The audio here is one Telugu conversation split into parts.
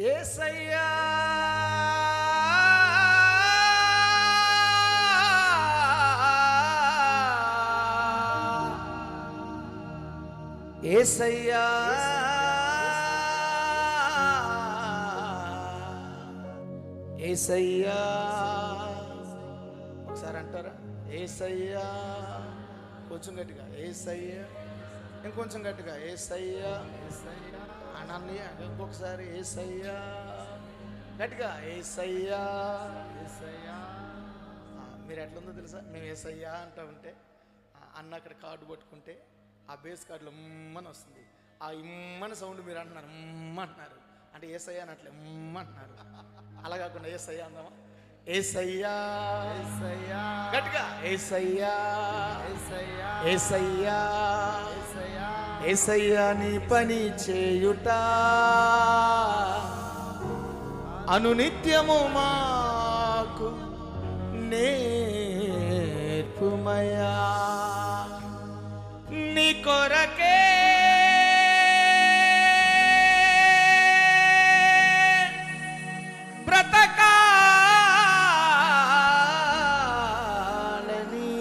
యేసయ్యా యేసయ్యా యేసయ్యా ఒకసారి అంటారా? యేసయ్యా కొంచెం గట్టిగా, యేసయ్యా ఇంకొంచెం గట్టిగా, యేసయ్యా యేసయ్యా అనన్నయ్య ఇంకొకసారి, యేసయ్యా గట్టిగా, యేసయ్యా యేసయ్యా. మీరు ఎట్లుందో తెలుసా? మేము యేసయ్యా అంటూ ఉంటే అన్న అక్కడ కార్డు పట్టుకుంటే ఆ బేస్ కార్డులో ఉమ్మని వస్తుంది. ఆ ఇమ్మని సౌండ్ మీరు అంటున్నారు, ఉమ్మ అంటున్నారు అంటే యేసయ్యా అని అట్లే ఉమ్మ అంటున్నారు. అలా కాకుండా యేసయ్యా అందామా? యేసయ్యా యేసయ్యా గట్టిగా, యేసయ్యా యేసయ్యా యేసయ్యా యేసయ్యా నీ పని చేయుట అనునిత్యము మాకు నేర్పుమయా. నీ కొరకే బ్రతకాలని,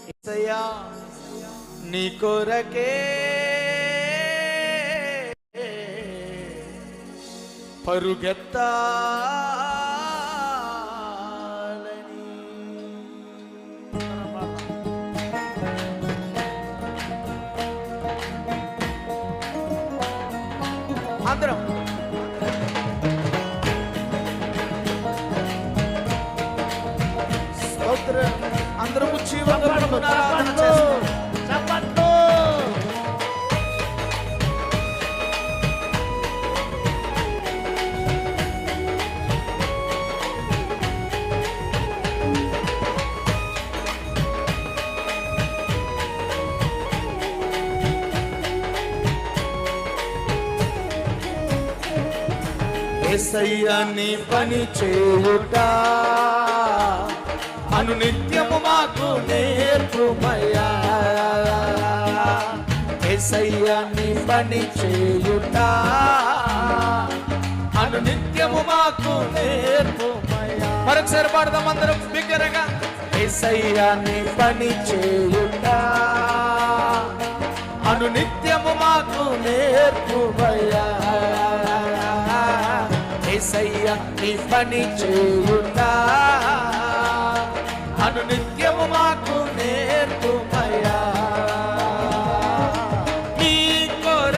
యేసయ్యా నీ కొరకే పరుగెత్తాలని. అందరం స్తోత్రం, అందరం జీవనమును ఆరాధన చేస్తాం. చప్పట్లు. యేసయ్యా నీ పని చేయుట అనునిత్యము మాకు నేర్పుమయ్యా. యేసయ్యా నీ పని చేయుట అనునిత్యము మాకు నేర్పుమయ్యా. మరొకసారి పాడదాం అందరం బిగ్గరగా. యేసయ్యా నీ పని చేయుట అనునిత్యము మాకు నేర్పుమయ్యా. యేసయ్యా నీ పని చేయుట అనునిత్యము